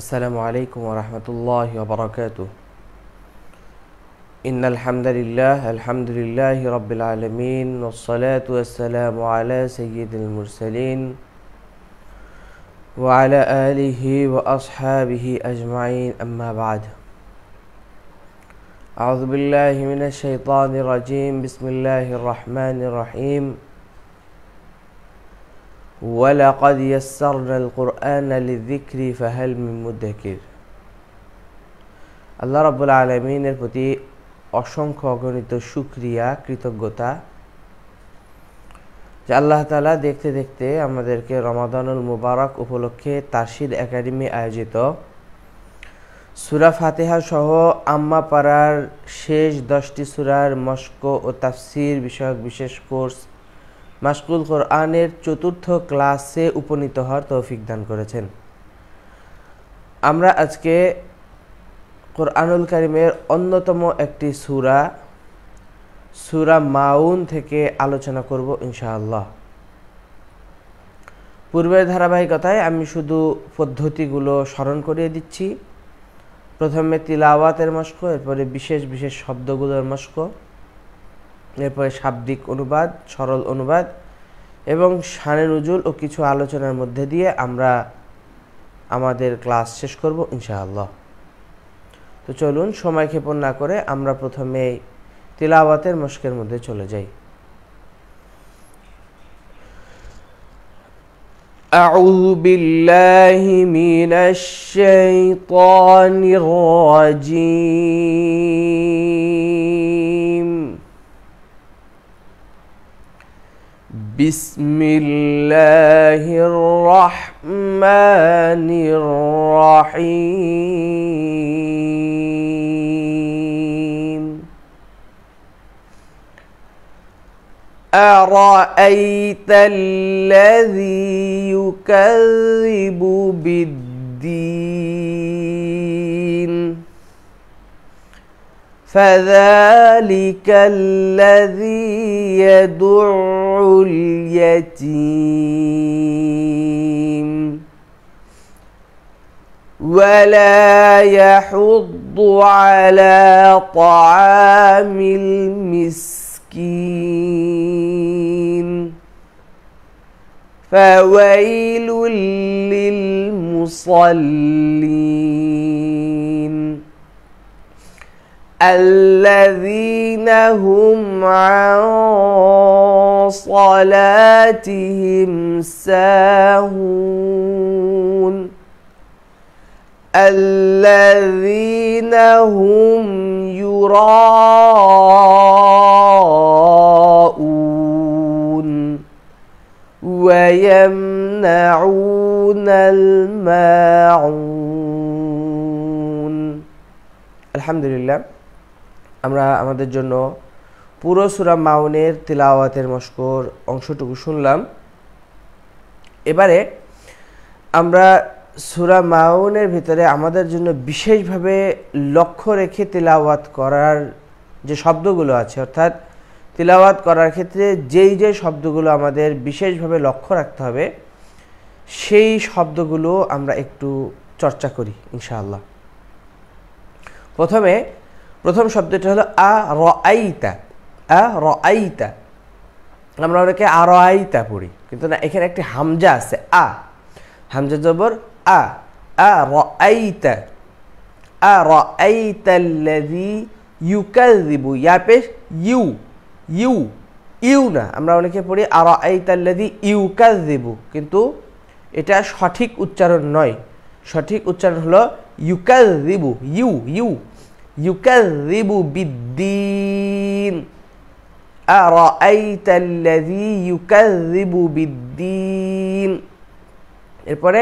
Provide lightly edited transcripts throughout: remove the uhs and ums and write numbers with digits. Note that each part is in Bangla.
السلام عليكم ورحمة الله وبركاته. إن الحمد لله رب العالمين، والصلاة والسلام على سيد المرسلين وعلى آله وأصحابه أجمعين، أما بعد. أعوذ بالله من الشيطان الرجيم. بسم الله الرحمن الرحيم. وَلَقَدْ يَسَّرْنَا الْقُرْآنَ لِلذِّكْرِ فَهَلْ مِن مُدَّكِرٍ। আল্লাহ রাব্বুল আলামিনের প্রতি অসংখ্য অগণিত শুকরিয়া, কৃতজ্ঞতা যে আল্লাহ তাআলা দেখতে দেখতে আমাদেরকে রমাদানুল মুবারক উপলক্ষে তারশিদ একাডেমি আয়োজিত সূরা ফাতিহা সহ আম্মা পাড়ার শেষ 10টি সূরার মশক ও তাফসীর বিষয়ক বিশেষ কোর্স মাশকুল কোরআনের 4র্থ ক্লাসে উপনীত হওয়ার তৌফিক দান করেছেন। আমরা আজকে কোরআনুল কারীমের অন্যতম একটি সূরা মাউন থেকে আলোচনা করব ইনশাআল্লাহ। পূর্বের ধারাবাহিকতায় আমি শুধু পদ্ধতিগুলো স্মরণ করিয়ে দিচ্ছি। প্রথমে তিলাওয়াতের মশক, এরপরে বিশেষ বিশেষ শব্দগুলোর মশক, এরপরে শাব্দিক অনুবাদ, সরল অনুবাদ এবং শানে নুজুল ও কিছু আলোচনার মধ্যে দিয়ে আমরা আমাদের ক্লাস শেষ করব ইনশাআল্লাহ। তো চলুন সময় ক্ষেপণ না করে আমরা প্রথমে তিলাওয়াতের মশকের মধ্যে চলে যাই। আউযু বিল্লাহি মিনাশ শাইতানির রাজীম। বিসমিল্লাহির রহমানির রহিম। আরাআইতাল্লাযী ইউকাযযিবু বিদ্দীন فذلك الذي يدع اليتيم ولا يحض على طعام المسكين فويل للمصلين الذين هم عن صلاتهم ساهون الذين هم يراءون ويمنعون الماعون। আলহামদুলিল্লাহ, আমরা আমাদের জন্য পুরো সূরা মাউনের তিলাওয়াতের মশকর অংশটুকু শুনলাম। এবারে আমরা সূরা মাউনের ভিতরে আমাদের জন্য বিশেষভাবে লক্ষ্য রেখে তিলাওয়াত করার যে শব্দগুলো আছে, অর্থাৎ তিলাওয়াত করার ক্ষেত্রে যেই যে শব্দগুলো আমাদের বিশেষভাবে লক্ষ্য রাখতে হবে, সেই শব্দগুলো আমরা একটু চর্চা করি ইনশাআল্লাহ। প্রথম শব্দটা হলো আরাআইতা। আরাআইতা আমরা অনেকে আরাআইতা পড়ি, কিন্তু না, এখানে একটি হামজা আছে, হামজা জবর আরাআইতা। আরাআইতাল্লাযী ইউকাযযিবু, ইয়া পেশ ইউ ইউ ইউ না, আমরা অনেকে পড়ি আরাআইতাল্লাযী ইউকাযযিবু, কিন্তু এটা সঠিক উচ্চারণ নয়। সঠিক উচ্চারণ হলো ইউকাযযিবু, ইউকাযযিবু বিদ্দীন। আরাআইতাল্লাযী ইউকাযযিবু বিদ্দীন। এরপরে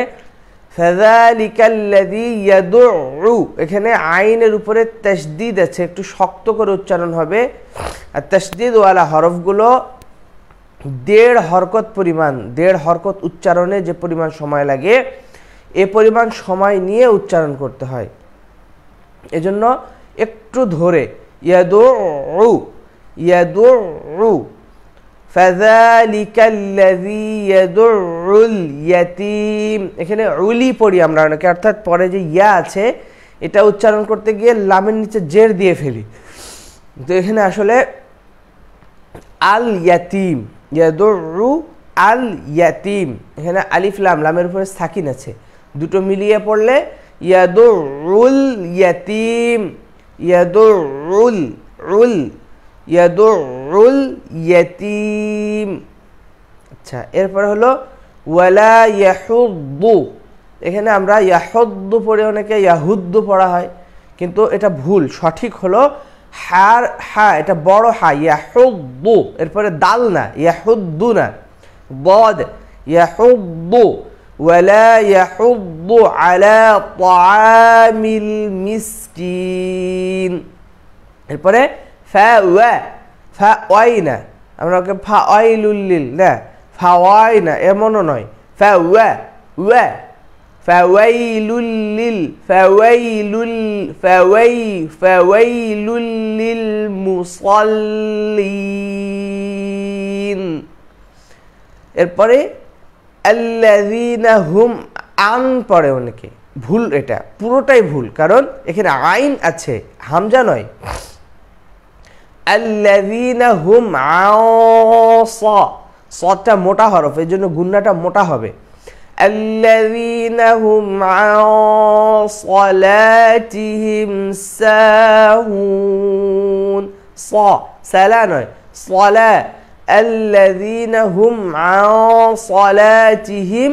ফাযালিকাল্লাযী ইয়াদউ, এখানে আইনের উপরে তাসদীদ আছে, একটু শক্ত করে উচ্চারণ হবে। আর তাসদীদ ওয়ালা হরফগুলো 1.5 হরকত পরিমাণ, 1.5 হরকত উচ্চারণে যে পরিমাণ সময় লাগে, এ পরিমাণ সময় নিয়ে উচ্চারণ করতে হয়। এজন্য একটু ধরে ইয়াদউ ইয়াদউ ফাযালিকাল্লাযী ইয়াদুল ইয়াতীম, এখানে উলি পড়ি আমরা অনেকে, অর্থাৎ পরে যে ইয়া আছে এটা উচ্চারণ করতে গিয়ে লামের নিচে জের দিয়ে ফেলি। তো এখানে আসলে আল ইয়াতীম, ইয়াদুরু আল ইয়াতীম, এখানে আলিফ লাম, লামের উপরে সাকিন আছে, দুটো মিলিয়ে পড়লে ইয়াদুরুল ইয়াতীম, ইয়াদুরুল উল ইয়াদুরুল ইয়াতীম। আচ্ছা, এরপর হলো ওয়ালা ইয়াহুদ্দু, এখানে আমরা ইয়াহুদ্দু পড়ে অনেকে ইয়াহুদ্দু পড়া হয়, কিন্তু এটা ভুল। সঠিক হলো হার হা, এটা বড় হা, ইয়াহুদ্দু, এরপরে দাল না, ইয়াহুদ্দু না, বদ, ইয়াহুদ্দু। ওয়ালা ইয়াহুদ্দু আলা তাআমিল মিসকিন, এরপরে ফাওয়া, ফাওয়াইনা, আমরা ওকে ফাওয়াইলুল না, ফাওয়াইনা এমনও নয়, ফাওয়া ওয়া, ফাওয়াইলুল লিল, ফাওয়াইলুল লিল মুসাল্লিন। এরপরে আল্লাযীনা হুম, আন পড়ে অনেকে, ভুল, এটা পুরোটাই ভুল, কারণ এখানে আইন আছে, হামজা নয়। আল্লাযীনা হুম আওসা, সদটা মোটা হরফ, এই জন্য গুন্নাটা মোটা হবে। আল্লাযীনা হুম আসালাতিহিম সাহুন, সালা নয়, সালা, আল্লাযীনা হুম আসালাতিহিম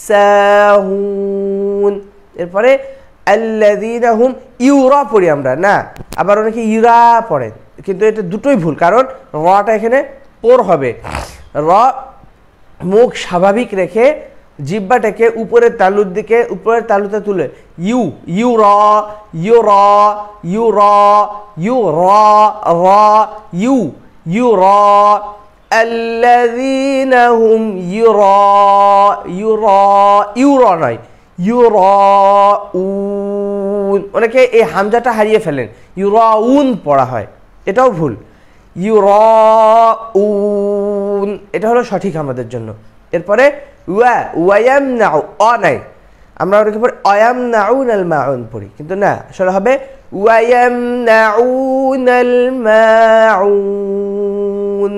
সাহুন। এরপরে আল্লাযীনা হুম ইউরা পড়ি আমরা না, আবার অনেকে ইউরা পড়েন, কিন্তু এটা দুটোই ভুল, কারণ রটা এখানে পোর হবে। র মুখ স্বাভাবিক রেখে জিহ্বাটাকে উপরের তালুর দিকে, উপরের তালুতে তুলে ইউ, ইউরা ইউরা ইউরা ইউরা র ইউ, ইউরা। আল্লাযীনা হুম ইউরা, ইউরা ইউরা নয়, ইউরাউন, অনেকে এই হামজাটা হারিয়ে ফেলেন, ইউরাউন পড়া হয়, এটাও ভুল, ইউরাউন, এটা হলো সঠিক আমাদের জন্য। এরপরে ওয়া, ওয়ায়ামনাউ, অ নাই, আমরা অনেকে পড়ি অয়ামনাউনাল মাউন পড়ি, কিন্তু না, আসলে হবে ওয়ায়ামনাউনাল মাউন,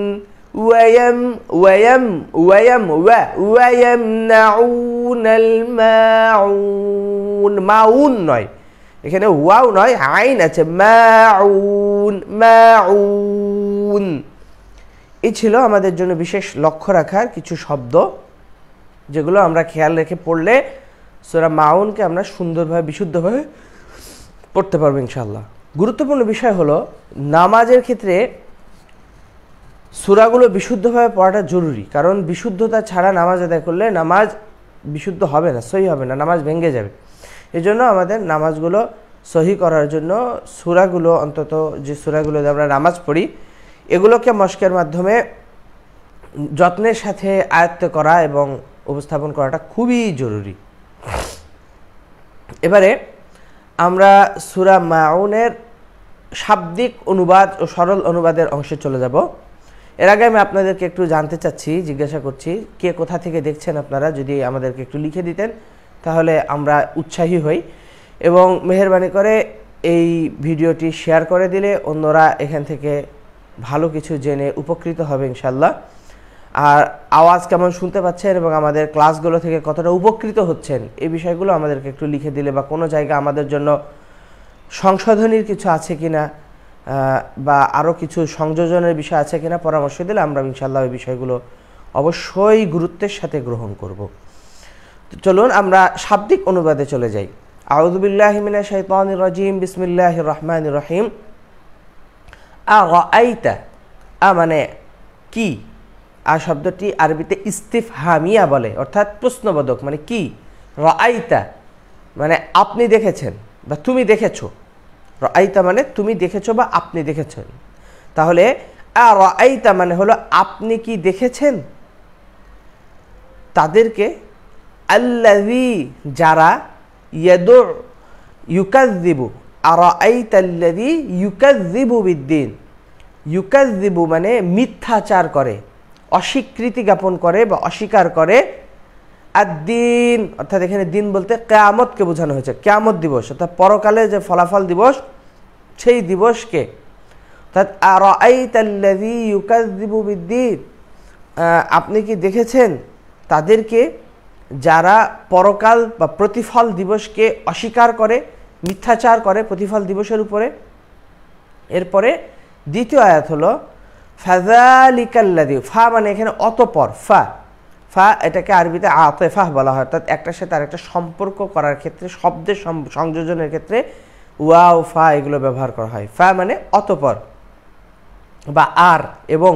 ওয়ায়ামনাউনাল মাউন, মাউন নয়, এখানে ওয়াও নয়, আইন আছে, মাউন, মাউন। এই ছিল আমাদের জন্য বিশেষ লক্ষ্য রাখার কিছু শব্দ, যেগুলো আমরা খেয়াল রেখে পড়লে সূরা মাউনকে আমরা সুন্দরভাবে, বিশুদ্ধভাবে পড়তে পারবো ইনশাআল্লাহ। গুরুত্বপূর্ণ বিষয় হলো নামাজের ক্ষেত্রে সূরাগুলো বিশুদ্ধভাবে পড়াটা জরুরি, কারণ বিশুদ্ধতা ছাড়া নামাজ আদায় করলে নামাজ বিশুদ্ধ হবে না, সহি হবে না, নামাজ ভেঙে যাবে। এই জন্য আমাদের নামাজগুলো সহি করার জন্য সূরাগুলো, অন্তত যে সূরাগুলোতে আমরা নামাজ পড়ি, এগুলোকে মশকের মাধ্যমে যত্নের সাথে আয়ত্ত করা এবং উপস্থাপন করাটা খুবই জরুরি। এবারে আমরা সূরা মাউনের শাব্দিক অনুবাদ ও সরল অনুবাদের অংশে চলে যাব। এর আগে আমি আপনাদেরকে একটু জানতে চাচ্ছি, জিজ্ঞাসা করছি, কে কোথা থেকে দেখছেন আপনারা, যদি আমাদেরকে একটু লিখে দিতেন তাহলে আমরা উৎসাহী হই, এবং মেহেরবানি করে এই ভিডিওটি শেয়ার করে দিলে অন্যরা এখান থেকে ভালো কিছু জেনে উপকৃত হবে ইনশাল্লাহ। আর আওয়াজ কেমন শুনতে পাচ্ছেন এবং আমাদের ক্লাসগুলো থেকে কতটা উপকৃত হচ্ছেন, এই বিষয়গুলো আমাদেরকে একটু লিখে দিলে, বা কোনো জায়গা আমাদের জন্য সংশোধনীর কিছু আছে কিনা, বা আরও কিছু সংযোজনের বিষয় আছে কিনা পরামর্শ দিলে আমরা ইনশাআল্লাহ ওই বিষয়গুলো অবশ্যই গুরুত্বের সাথে গ্রহণ করব। তো চলুন আমরা শাব্দিক অনুবাদে চলে যাই। আউযু বিল্লাহি মিনাশ শাইতানির রাজিম, বিসমিল্লাহির রহমানির রহিম। আরাআইতা, মানে কি, আর শব্দটি আরবিতে ইস্তিফহামিয়া বলে, অর্থাৎ প্রশ্নবোধক, মানে কি। রাআইতা মানে আপনি দেখেছেন বা তুমি দেখেছো, রাআইতা মানে তুমি দেখেছো বা আপনি দেখেছেন। তাহলে আরাআইতা মানে হলো আপনি কি দেখেছেন তাদেরকে, আল্লাযী যারা, ইয়াদু ইউকাযযিবু, আরাআইতা আল্লাযী ইউকাযযিবু বিদ্দীন, ইউকাযযিবু মানে মিথ্যাচার করে, অস্বীকৃতি জ্ঞাপন করে বা অস্বীকার করে আদ-দিন, অর্থাৎ এখানে দিন বলতে কিয়ামতকে বোঝানো হয়েছে, কিয়ামত দিবস অর্থাৎ পরকালে যে ফলাফল দিবস সেই দিবসকে। অর্থাৎ আরাআইতাল্লাযী ইউকাযযিবু বিদ্দীন, আপনি কি দেখেছেন তাদেরকে যারা পরকাল বা প্রতিফল দিবসকে অস্বীকার করে, মিথ্যাচার করে প্রতিফল দিবসের উপরে। এরপরে দ্বিতীয় আয়াত হলো ফাযালিকাল্লাযী, ফা মানে এখানে অতঃপর, ফা এটাকে আরবিতে আতিফাহ বলা হয়, অর্থাৎ একটার সাথে আরেকটা সম্পর্ক করার ক্ষেত্রে, শব্দের সংযোজনের ক্ষেত্রে ওয়াও ফা এগুলো ব্যবহার করা হয়। ফা মানে অতঃপর বা আর, এবং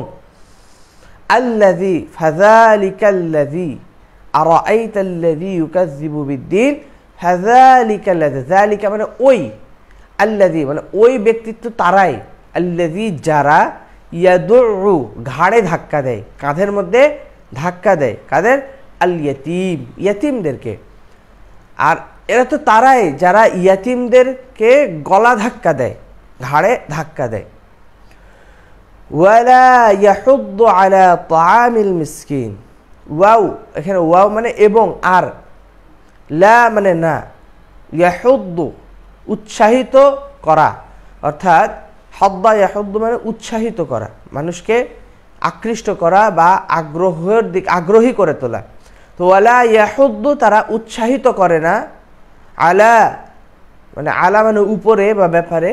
আল্লাযী ফাযালিকাল্লাযী আরাআইতাল্লাযী ইউকাযযিবু বিদ্দীন ফাযালিকাল্লাযী, যালিকা মানে ওই, আল্লাযী মানে ওই ব্যক্তিত্ব তারাই, আল্লাযী যারা, ইয়াদুউ ঘাড়ে ধাক্কা দেয়, কাঁধের মধ্যে ধাক্কা দেয়, কাদের? আল ইয়াতীম, ইয়াতীমদেরকে। আর এরা তো তারাই যারা ইয়াতীমদেরকে গলা ধাক্কা দেয়, ঘাড়ে ধাক্কা দেয়। ওয়ালা ইয়াহুদ্দু আলা তাআমিল মিসকিন, ওয়াও এখানে ওয়াও মানে এবং, আর লা মানে না, ইয়াহুদ্দু উৎসাহিত করা, অর্থাৎ হদ্দা ইয়াহুদ্দু মানে উৎসাহিত করা, মানুষকে আকৃষ্ট করা বা আগ্রহী করে তোলা। তো ওয়ালা ইয়াহুদ্দু তারা উৎসাহিত করে না, আলা মানে আলা মানে উপরে বা ব্যাপারে,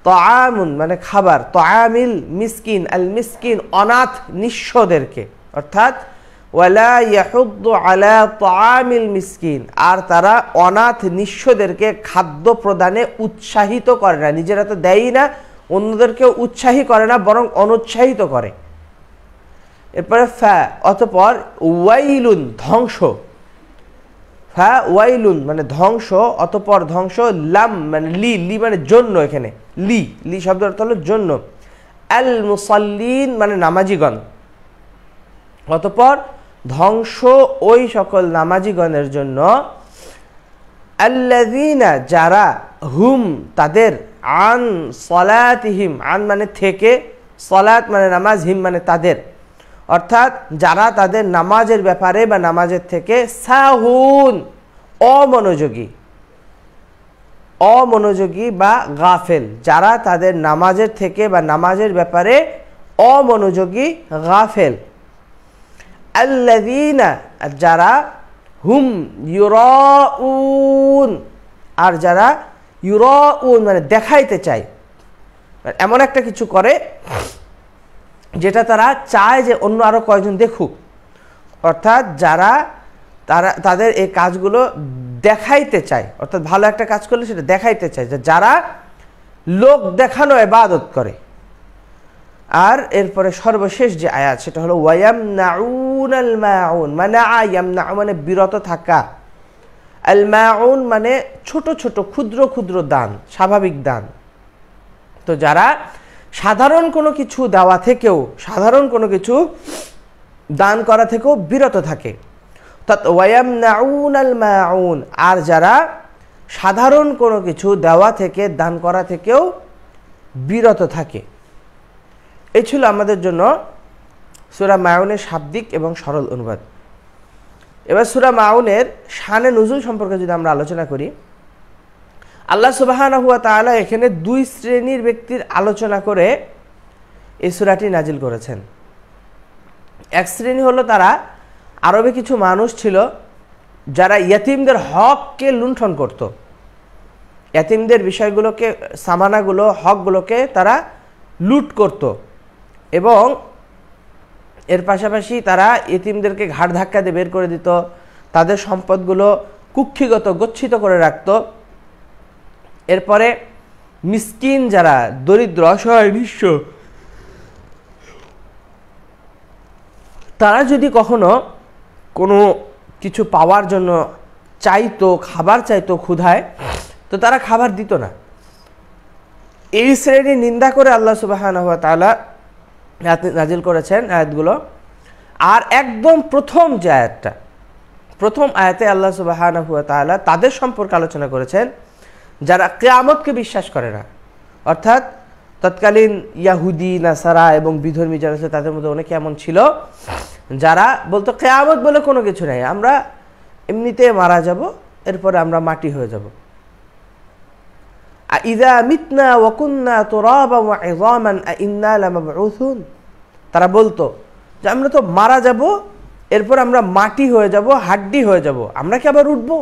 তাআমুন মানে খাবার, তাআমিল মিসকিন, আল মিসকিন অনাথ নিঃস্বদেরকে, অর্থাৎ ওয়ালা ইয়াহুদ্দু আলা তাআমিল মিসকিন, আর তারা অনাথ নিঃস্বদেরকে খাদ্য প্রদানে উৎসাহিত করে না, নিজেরা তো দেয়ই না, অন্যদেরকেও উৎসাহী করে না, বরং অনুৎসাহিত করে। এরপরে ফা অতঃপর ওয়াইলুন ধ্বংস, ফা ওয়াইলুন মানে ধ্বংস, অতঃপর ধ্বংস, লাম মানে লি মানে জন্য, এখানে লি শব্দের অর্থ হলো জন্য, আল মুসাল্লিন মানে নামাজিগণ, অতঃপর ধ্বংস ওই সকল নামাজিগণের জন্য, আল্লাযীনা যারা, হুম তাদের, আন সলাতিহিম আন মানে থেকে, সলাত মানে নামাজ, হিম মানে তাদের, অর্থাৎ যারা তাদের নামাজের ব্যাপারে বা নামাজের থেকে সাহুন অমনোযোগী বা গাফেল, যারা তাদের নামাজের থেকে বা নামাজের ব্যাপারে অমনোযোগী গাফেল। আল্লাযীনা যারা, হুম ইউরাউন আর যারা, ইউরাউন মানে দেখাইতে চায়, এমন একটা কিছু করে যেটা তারা চায় যে অন্য আরো কয়েকজন দেখুক, অর্থাৎ যারা তাদের এই কাজগুলো দেখাইতে চায়, অর্থাৎ ভালো একটা কাজ করলে সেটা দেখাইতে চায়, যারা লোক দেখানো ইবাদত করে। আর এরপরে সর্বশেষ যে আয়াত সেটা হলো ওয়ায়ামনাউনাল মাউন, মানাআ ইয়ামনাউ মানে বিরত থাকা, আল মাউন মানে ছোট ছোট ক্ষুদ্র ক্ষুদ্র দান, স্বাভাবিক দান। তো যারা সাধারণ কোনো কিছু দেওয়া থেকেও, সাধারণ কোনো কিছু দান করা থেকেও বিরত থাকে, অর্থাৎ ওয়ায়ামনাউনাল মাউন, আর যারা সাধারণ কোনো কিছু দেওয়া থেকে, দান করা থেকেও বিরত থাকে। এই ছিল আমাদের জন্য সূরা মাউনের শাব্দিক এবং সরল অনুবাদ। এবার সূরা মাউনের শানে নুজুল সম্পর্কে যদি আমরা আলোচনা করি, আল্লাহ সুবহানাহু ওয়া তাআলা এখানে দুই শ্রেণীর ব্যক্তির আলোচনা করে এই সূরাটি নাজিল করেছেন। এক শ্রেণী হলো তারা, আরবে কিছু মানুষ ছিল যারা ইয়াতিমদের হককে লুণ্ঠন করত, ইয়াতিমদের বিষয়গুলোকে, সামানাগুলো, হকগুলোকে তারা লুট করত, এবং এর পাশাপাশি তারা ইতিমদেরকে ঘাড় ধাক্কা দিয়ে বের করে দিত, তাদের সম্পদগুলো কুক্ষিগত গচ্ছিত করে রাখত। এরপরে মিসকিন যারা, দরিদ্র অসহায় নিঃস্ব, তারা যদি কখনো কোনো কিছু পাওয়ার জন্য চাইতো, খাবার চাইতো ক্ষুধায়, তো তারা খাবার দিত না। এই শ্রেণীর নিন্দা করে আল্লাহ সুবহানাহু ওয়া তাআলা নাজিল করেছেন আয়াতগুলো। আর একদম প্রথম যে আয়াতটা, প্রথম আয়াতে আল্লাহ সুবহানাহু ওয়া তাআলা তাদের সম্পর্কে আলোচনা করেছেন যারা কিয়ামতকে বিশ্বাস করে না, অর্থাৎ তৎকালীন ইয়াহুদি নাসারা এবং বিধর্মী যারা ছিল তাদের মধ্যে অনেকে এমন ছিল যারা বলতো কিয়ামত বলে কোনো কিছু নাই, আমরা এমনিতে মারা যাব, এরপরে আমরা মাটি হয়ে যাব। আইযা মিতনা ওয়া কুননা তুরাবান ওয়া ইযামান আইন্না লামাবউসুন, তারা বলতো যে আমরা তো মারা যাব, এরপর আমরা মাটি হয়ে যাব, হাড্ডি হয়ে যাব, আমরা কি আবার উঠবো?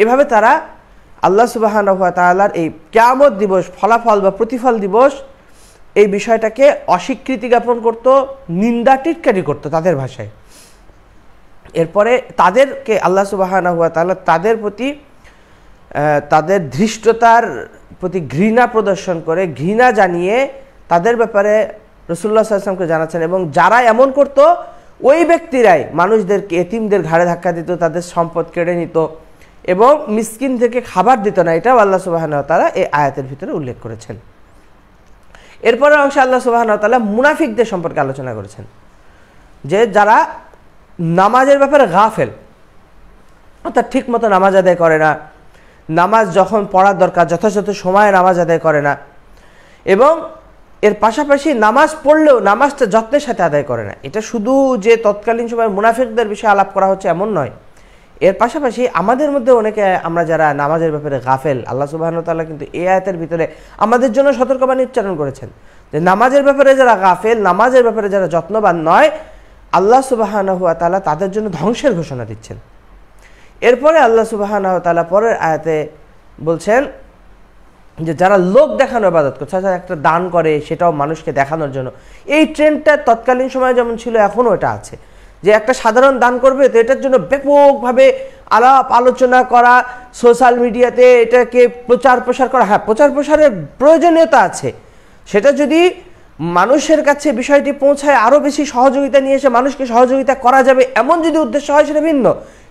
এভাবে তারা আল্লাহ সুবহানাহু ওয়া তাআলার এই কিয়ামত দিবস, ফলাফল বা প্রতিফল দিবস, এই বিষয়টাকে অস্বীকৃতি জ্ঞাপন করত, নিন্দা টিটকারি করত তাদের ভাষায়। এরপরে তাদেরকে আল্লাহ সুবহানাহু ওয়া তাআলা তাদের প্রতি তাদের ধৃষ্টতার প্রতি ঘৃণা প্রদর্শন করে, ঘৃণা জানিয়ে তাদের ব্যাপারে রাসূলুল্লাহ সাল্লাল্লাহু আলাইহি ওয়াসাল্লামকে জানাচ্ছেন। এবং যারা এমন করত ওই ব্যক্তিরাই মানুষদেরকে, এতিমদের ঘাড়ে ধাক্কা দিত, তাদের সম্পদ কেড়ে নিত এবং মিসকিন থেকে খাবার দিত না। এটাও আল্লাহ সুবহানাহু ওয়া তাআলা এই আয়াতের ভিতরে উল্লেখ করেছেন। এরপরের অংশে আল্লাহ সুবহানাহু ওয়া তাআলা মুনাফিকদের সম্পর্কে আলোচনা করেছেন, যে যারা নামাজের ব্যাপারে গাফেল, অর্থাৎ ঠিক মতো নামাজ আদায় করে না, নামাজ যখন পড়ার দরকার যথাযথ সময়ে নামাজ আদায় করে না, এবং এর পাশাপাশি নামাজ পড়লেও নামাজটা যত্নের সাথে আদায় করে না। এটা শুধু যে তৎকালীন সময় মুনাফিকদের বিষয়ে আলাপ করা হচ্ছে এমন নয়, এর পাশাপাশি আমাদের মধ্যে অনেকে আমরা যারা নামাজের ব্যাপারে গাফেল, আল্লাহ সুবহানাহু ওয়া তাআলা কিন্তু এই আয়াতের ভিতরে আমাদের জন্য সতর্কবাণী উচ্চারণ করেছেন যে নামাজের ব্যাপারে যারা গাফেল, নামাজের ব্যাপারে যারা যত্নবান নয়, আল্লাহ সুবহানাহু ওয়া তাআলা তাদের জন্য ধ্বংসের ঘোষণা দিচ্ছেন। এরপরে আল্লাহ সুবহানাহু ওয়া তাআলা পরের আয়াতে বলছেন যে যারা লোক দেখানো ইবাদত করছে, যারা একটা দান করে সেটাও মানুষকে দেখানোর জন্য, এই ট্রেন্ডটা তৎকালীন সময়ে যেমন ছিল এখনও এটা আছে, যে একটা সাধারণ দান করবে তো এটার জন্য ব্যাপকভাবে আলাপ আলোচনা করা, সোশ্যাল মিডিয়াতে এটাকে প্রচার প্রসার করা। হ্যাঁ, প্রচার প্রসারের প্রয়োজনীয়তা আছে, সেটা যদি মানুষের কাছে বিষয়টি পৌঁছায়, আরও বেশি সহযোগিতা নিয়ে এসে মানুষকে সহযোগিতা করা যাবে, এমন যদি উদ্দেশ্য হয় সেটা ভিন্ন।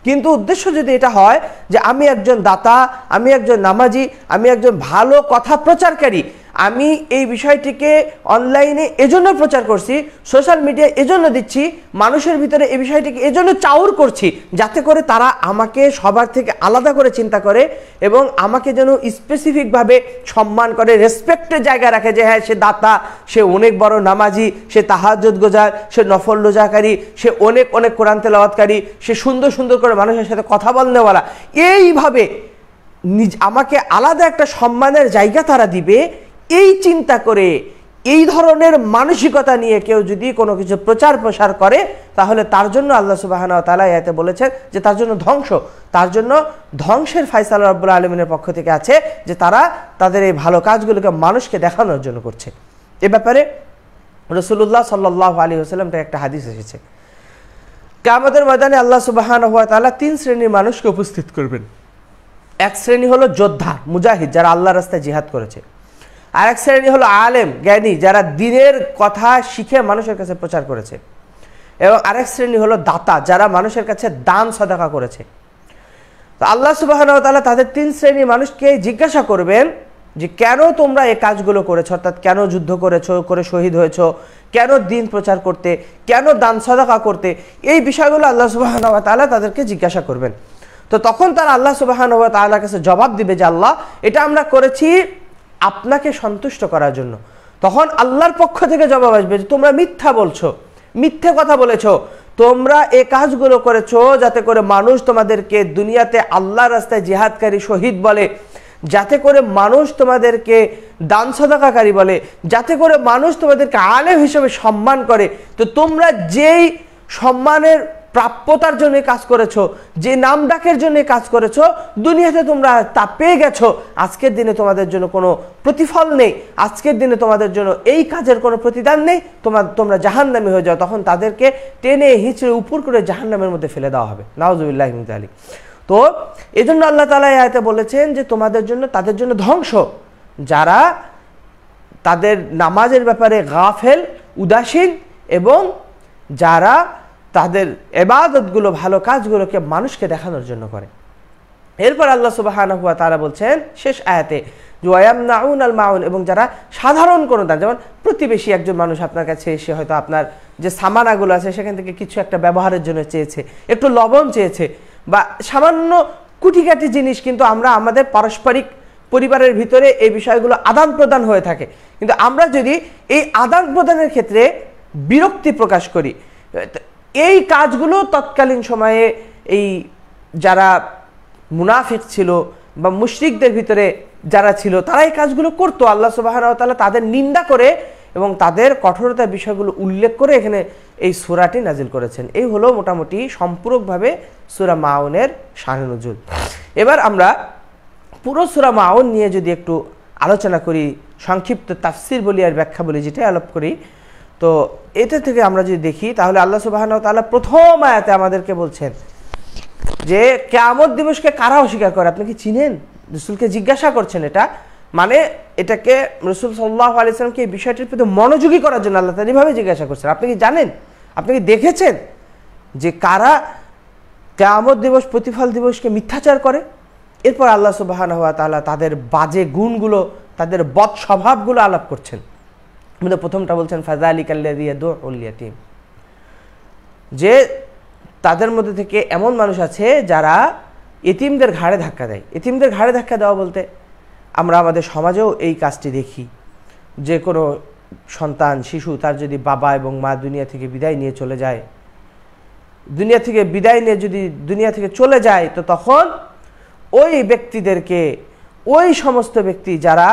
কিন্তু উদ্দেশ্য যদি এটা হয় যে আমি একজন দাতা, আমি একজন নামাজি, আমি একজন ভালো কথা প্রচারকারী, আমি এই বিষয়টিকে অনলাইনে এজন্য প্রচার করছি, সোশ্যাল মিডিয়ায় এজন্য দিচ্ছি, মানুষের ভিতরে এই বিষয়টিকে এজন্য চাউর করছি যাতে করে তারা আমাকে সবার থেকে আলাদা করে চিন্তা করে এবং আমাকে যেন স্পেসিফিকভাবে সম্মান করে, রেসপেক্টের জায়গা রাখে, যে হ্যাঁ সে দাতা, সে অনেক বড় নামাজি, সে তাহাজ্জুদ গোজার, সে নফল রোজাকারী, সে অনেক অনেক কোরআন তেলাওয়াতকারী, সে সুন্দর সুন্দর করে মানুষের সাথে কথা বলনেওয়ালা। এইভাবে আমাকে আলাদা একটা সম্মানের জায়গা তারা দিবে, এই চিন্তা করে, এই ধরনের মানসিকতা নিয়ে কেউ যদি কোনো কিছু প্রচার প্রসার করে, তাহলে তার জন্য আল্লাহ সুবহানাহু ওয়া তাআলা এতে বলেছেন যে তার জন্য ধ্বংস, তার জন্য ধ্বংসের ফয়সালা রব্বুল আলামিনের পক্ষ থেকে আছে, যে তারা তাদের এই ভালো কাজগুলোকে মানুষকে দেখানোর জন্য করছে। এ ব্যাপারে রাসূলুল্লাহ সাল্লাল্লাহু আলাইহি ওয়াসাল্লাম একটা হাদিস এসেছে, কিয়ামতের ময়দানে আল্লাহ সুবহানাহু ওয়া তাআলা 3 শ্রেণীর মানুষকে উপস্থিত করবেন। এক শ্রেণী হলো যোদ্ধা, মুজাহিদ, যারা আল্লাহর রাস্তায় জিহাদ করেছে। আরেক শ্রেণী হলো আলেম, জ্ঞানী, যারা দ্বীনের কথা শিখে মানুষের কাছে প্রচার করেছে। এবং আরেক শ্রেণী হলো দাতা, যারা মানুষের কাছে দান সদাকা করেছে। তো আল্লাহ সুবহানাহু ওয়া তাআলা তাদের 3 শ্রেণীর মানুষকে জিজ্ঞাসা করবেন যে কেন তোমরা এই কাজগুলো করেছো, অর্থাৎ কেন যুদ্ধ করেছো, করে শহীদ হয়েছো, কেন দ্বীন প্রচার করতে, কেন দান সদাকা করতে, এই বিষয়গুলো আল্লাহ সুবহানাহু ওয়া তাআলা তাদেরকে জিজ্ঞাসা করবেন। তো তখন তারা আল্লাহ সুবহানাহু ওয়া তাআলার কাছে জবাব দিবে যে আল্লাহ, এটা আমরা করেছি আপনাকে সন্তুষ্ট করার জন্য। তখন আল্লাহর পক্ষ থেকে জবাব আসবে যে তোমরা মিথ্যা বলছো, মিথ্যে কথা বলেছো, তোমরা এই কাজগুলো করেছো যাতে করে মানুষ তোমাদেরকে দুনিয়াতে আল্লাহর রাস্তায় জিহাদকারী শহীদ বলে, যাতে করে মানুষ তোমাদেরকে দান সদাকাকারী বলে, যাতে করে মানুষ তোমাদেরকে আলেম হিসেবে সম্মান করে। তো তোমরা যেই সম্মানের প্রাপ্যতার জন্য কাজ করেছো, যে নাম ডাকের জন্য কাজ করেছো, দুনিয়াতে তোমরা তা পেয়ে গেছো, আজকের দিনে তোমাদের জন্য কোনো প্রতিফল নেই, আজকের দিনে তোমাদের জন্য এই কাজের কোনো প্রতিদান নেই, তোমরা জাহান্নামী হয়ে যাও। তখন তাদেরকে টেনে হিঁচড়ে উপর করে জাহান্নামের মধ্যে ফেলে দেওয়া হবে, নাউযুবিল্লাহি মিন যালিক। তো এই জন্য আল্লাহ তাআলা এই আয়াতে বলেছেন যে তোমাদের জন্য, তাদের জন্য ধ্বংস, যারা তাদের নামাজের ব্যাপারে গাফেল, উদাসীন, এবং যারা তাদের ইবাদতগুলো, ভালো কাজগুলোকে মানুষকে দেখানোর জন্য করে। এরপর আল্লাহ সুবহানাহু ওয়া তাআলা বলছেন শেষ আয়াতে, ওয়ায়ামনাউনাল মাউন, এবং যারা সাধারণ কোনো দান, যেমন প্রতিবেশী একজন মানুষ আপনার কাছে এসে হয়তো আপনার যে সামানাগুলো আছে সেখান থেকে কিছু একটা ব্যবহারের জন্য চেয়েছে, একটু লবণ চেয়েছে, বা সামান্য কুটিকাটি জিনিস, কিন্তু আমরা আমাদের পারস্পরিক পরিবারের ভিতরে এই বিষয়গুলো আদান প্রদান হয়ে থাকে। কিন্তু আমরা যদি এই আদান প্রদানের ক্ষেত্রে বিরক্তি প্রকাশ করি, এই কাজগুলো তৎকালীন সময়ে এই যারা মুনাফিক ছিল বা মুশরিকদের ভিতরে যারা ছিল তারা এই কাজগুলো করতো। আল্লাহ সুবহানাহু ওয়া তাআলা তাদের নিন্দা করে এবং তাদের কঠোরতার বিষয়গুলো উল্লেখ করে এখানে এই সূরাটি নাজিল করেছেন। এই হলো মোটামুটি সম্পূরকভাবে সূরা মাউনের শানে নুজুল। এবার আমরা পুরো সূরা মাউন নিয়ে যদি একটু আলোচনা করি, সংক্ষিপ্ত তাফসির বলি আর ব্যাখ্যা বলি, যেটাই আলাপ করি, তো এটা থেকে আমরা যদি দেখি তাহলে আল্লাহ সুবহানাহু ওয়া তাআলা প্রথম আয়াতে আমাদেরকে বলছেন যে কিয়ামত দিবসকে কারা অস্বীকার করে। আপনি কি চিনেন? রাসূলকে জিজ্ঞাসা করছেন। এটা মানে এটাকে রাসূল সাল্লাল্লাহু আলাইহি ওয়াসাল্লামকে এই বিষয়টির প্রতি মনোযোগী করার জন্য আল্লাহ তাআলা এভাবে জিজ্ঞাসা করছেন। আপনি কি জানেন, আপনি কি দেখেছেন যে কারা কিয়ামত দিবস প্রতিফল দিবসকে মিথ্যাচার করে? এরপর আল্লাহ সুবহানাহু ওয়া তাআলা তাদের বাজে গুণগুলো, তাদের বদ স্বভাবগুলো আলাপ করছেন। প্রথমটা বলছেন ফাযালিকাল্লাযী ইয়াদউল ইয়াতীম, যে তাদের মধ্যে থেকে এমন মানুষ আছে যারা এতিমদের ঘাড়ে ধাক্কা দেয়। এতিমদের ঘাড়ে ধাক্কা দেওয়া বলতে আমরা আমাদের সমাজেও এই কাজটি দেখি। যে কোনো সন্তান, শিশু, তার যদি বাবা এবং মা দুনিয়া থেকে বিদায় নিয়ে চলে যায়, দুনিয়া থেকে বিদায় নিয়ে যদি দুনিয়া থেকে চলে যায়, তো তখন ওই ব্যক্তিদেরকে, ওই সমস্ত ব্যক্তি যারা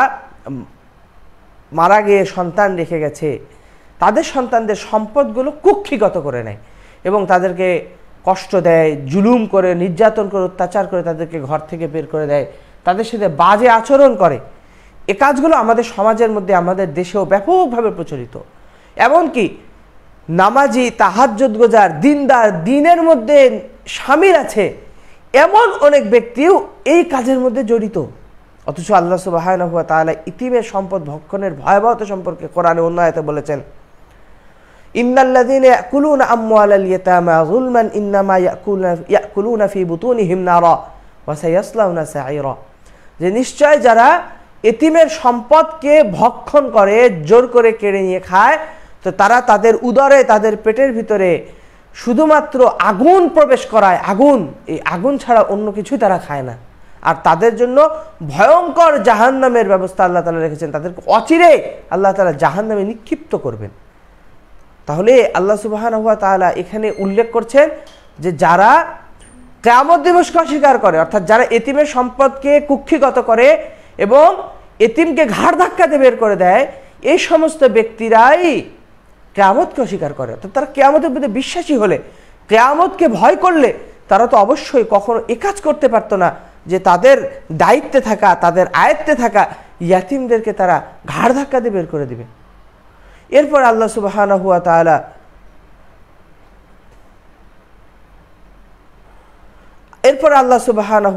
মারা গিয়ে সন্তান রেখে গেছে, তাদের সন্তানদের সম্পদগুলো কুক্ষিগত করে নেয় এবং তাদেরকে কষ্ট দেয়, জুলুম করে, নির্যাতন করে, অত্যাচার করে, তাদেরকে ঘর থেকে বের করে দেয়, তাদের সাথে বাজে আচরণ করে। এ কাজগুলো আমাদের সমাজের মধ্যে, আমাদের দেশেও ব্যাপকভাবে প্রচলিত। এমনকি নামাজি, তাহাজ্জুদ গোজার, দিনদার, দিনের মধ্যে শামিল আছে এমন অনেক ব্যক্তিও এই কাজের মধ্যে জড়িত। অথচ আল্লাহ সুবহানাহু ওয়া তাআলা ইতিমের সম্পদ ভক্ষণের ভয়াবহতা সম্পর্কে কোরআনে অন্য আয়াতে বলেছেন, ইন্নাল্লাযীনা ইয়াকুলুনা আমওয়ালাল ইয়াতামা যুলমান ইন্নামা ইয়াকুলুনা ফি বুতুনিহিম নারা ওয়া সায়াসলাউনা সাঈরা, যে নিশ্চয় যারা এতিমের সম্পদকে ভক্ষণ করে, জোর করে কেড়ে নিয়ে খায়, তো তারা তাদের উদরে, তাদের পেটের ভিতরে শুধুমাত্র আগুন প্রবেশ করায়। আগুন, এই আগুন ছাড়া অন্য কিছুই তারা খায় না। আর তাদের জন্য ভয়ঙ্কর জাহান্নামের ব্যবস্থা আল্লাহ তাআলা রেখেছেন। তাদেরকে অচিরে আল্লাহ তাআলা জাহান্নামে নিক্ষিপ্ত করবেন। তাহলে আল্লাহ সুবহানাহু ওয়া তাআলা এখানে উল্লেখ করছেন যে যারা কিয়ামত দিবসকে অস্বীকার করে, অর্থাৎ যারা এতিমের সম্পদকে কুক্ষিগত করে এবং এতিমকে ঘাড় ধাক্কা দিয়ে বের করে দেয়, এই সমস্ত ব্যক্তিরাই কিয়ামতকে অস্বীকার করে। অর্থাৎ তারা কিয়ামতের প্রতি বিশ্বাসী হলে, কিয়ামতকে ভয় করলে তারা তো অবশ্যই কখনো এ কাজ করতে পারতো না যে তাদের দায়িত্বে থাকা, তাদের আয়ত্তে থাকা ইয়াতিমদেরকে তারা ঘাড় ধাক্কা দিয়ে বের করে দিবে। এরপর আল্লাহ সুবহানাহু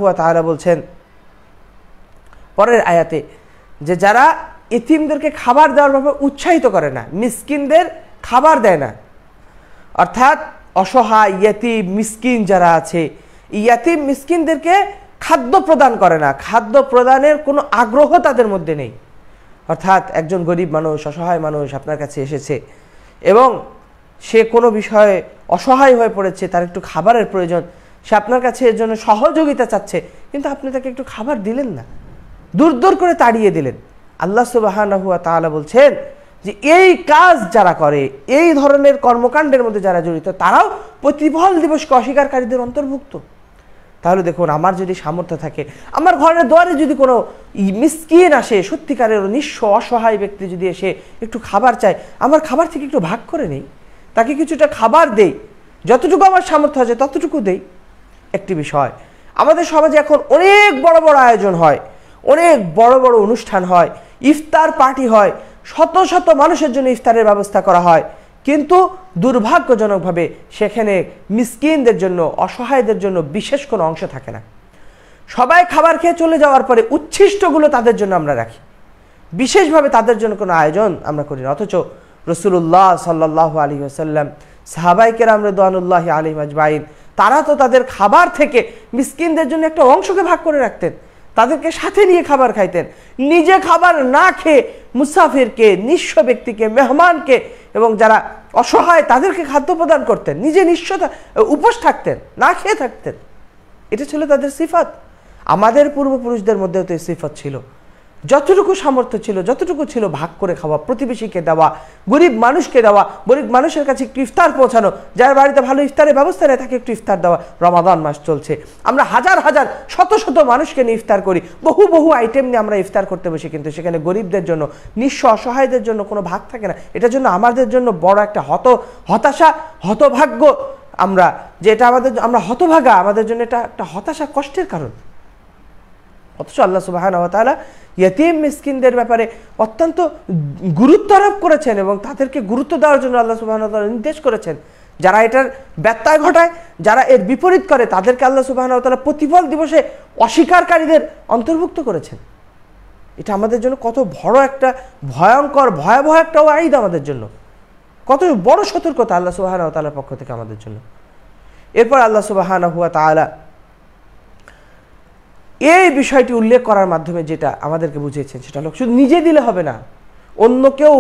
ওয়া তাআলা বলছেন পরের আয়াতে যে যারা এতিমদেরকে খাবার দেওয়ার ব্যাপারে উৎসাহিত করে না, মিসকিনদের খাবার দেয় না, অর্থাৎ অসহায় ইয়াতিম মিসকিন যারা আছে, ইয়াতিম মিসকিনদেরকে খাদ্য প্রদান করে না, খাদ্য প্রদানের কোনো আগ্রহ তাদের মধ্যে নেই। অর্থাৎ একজন গরিব মানুষ, অসহায় মানুষ আপনার কাছে এসেছে এবং সে কোনো বিষয়ে অসহায় হয়ে পড়েছে, তার একটু খাবারের প্রয়োজন, সে আপনার কাছে এর জন্য সহযোগিতা চাচ্ছে, কিন্তু আপনি তাকে একটু খাবার দিলেন না, দূর দূর করে তাড়িয়ে দিলেন। আল্লাহ সুবহানাহু ওয়া তাআলা বলছেন যে এই কাজ যারা করে, এই ধরনের কর্মকাণ্ডের মধ্যে যারা জড়িত, তারাও প্রতিফল দিবসকে অস্বীকারীদের অন্তর্ভুক্ত। তাহলে দেখুন, আমার যদি সামর্থ্য থাকে, আমার ঘরের দুয়ারে যদি কোনো মিসকিন আসে, সত্যিকারের নিঃস্ব অসহায় ব্যক্তি যদি এসে একটু খাবার চায়, আমার খাবার থেকে একটু ভাগ করে নেই, তাকে কিছুটা খাবার দেই, যতটুকু আমার সামর্থ্য আছে ততটুকু দেই। একটি বিষয়, আমাদের সমাজে এখন অনেক বড় বড় আয়োজন হয়, অনেক বড় বড় অনুষ্ঠান হয়, ইফতার পার্টি হয়, শত শত মানুষের জন্য ইফতারের ব্যবস্থা করা হয়, কিন্তু দুর্ভাগ্যজনকভাবে সেখানে মিসকিনদের জন্য, অসহায়দের জন্য বিশেষ কোনো অংশ থাকে না। সবাই খাবার খেয়ে চলে যাওয়ার পরে উচ্ছিষ্টগুলো তাদের জন্য আমরা রাখি, বিশেষভাবে তাদের জন্য কোনো আয়োজন আমরা করি না। অথচ রাসূলুল্লাহ সাল্লাল্লাহু আলাইহি ওয়াসাল্লাম, সাহাবায়ে কেরাম রিদওয়ানুল্লাহি আলাইহিম আজমাইন, তারা তো তাদের খাবার থেকে মিসকিনদের জন্য একটা অংশকে ভাগ করে রাখতেন, তাদেরকে সাথে নিয়ে খাবার খাইতেন, নিজে খাবার না খেয়ে মুসাফিরকে, নিঃস্ব ব্যক্তিকে, মেহমানকে এবং যারা অসহায় তাদেরকে খাদ্য প্রদান করতেন, নিজে নিঃস্বতা উপোস থাকতেন, না খেয়ে থাকতেন। এটা ছিল তাদের সিফাত। আমাদের পূর্বপুরুষদের মধ্যেও তো এই সিফাত ছিল। যতটুকু সামর্থ্য ছিল, যতটুকু ছিল ভাগ করে খাওয়া, প্রতিবেশীকে দেওয়া, গরিব মানুষকে দেওয়া, গরিব মানুষের কাছে একটু ইফতার পৌঁছানো, যার বাড়িতে ভালো ইফতারের ব্যবস্থা নেই তাকে একটু ইফতার দেওয়া। রমাদান মাস চলছে, আমরা হাজার হাজার শত শত মানুষকে নিয়ে ইফতার করি, বহু বহু আইটেম নিয়ে আমরা ইফতার করতে বসি, কিন্তু সেখানে গরিবদের জন্য, নিঃস্ব অসহায়দের জন্য কোনো ভাগ থাকে না। এটার জন্য আমাদের জন্য বড় একটা হতাশা, হতভাগ্য আমরা, যে এটা আমরা হতভাগা, আমাদের জন্য এটা একটা হতাশা, কষ্টের কারণ। অথচ আল্লাহ সুবহানাহু ওয়া তাআলা ইয়েতিম মিসকিনদের ব্যাপারে অত্যন্ত গুরুত্ব আরোপ করেছেন এবং তাদেরকে গুরুত্ব দেওয়ার জন্য আল্লাহ সুবহানাহু ওয়া তাআলা নির্দেশ করেছেন। যারা এটার ব্যত্যয় ঘটায়, যারা এর বিপরীত করে, তাদেরকে আল্লাহ সুবহানাহু ওয়া তাআলা প্রতিফল দিবসে অস্বীকারীদের অন্তর্ভুক্ত করেছেন। এটা আমাদের জন্য কত বড় একটা ভয়ঙ্কর, ভয়াবহ একটা ওয়াইদ আমাদের জন্য, কত বড় সতর্কতা আল্লাহ সুবহানাহু ওয়া তাআলার পক্ষ থেকে আমাদের জন্য। এরপর আল্লাহ সুবহানাহু ওয়া তাআলা এই বিষয়টি উল্লেখ করার মাধ্যমে যেটা আমাদেরকে বুঝিয়েছেন, সেটা হলো শুধু নিজে দিলে হবে না, অন্য কেউ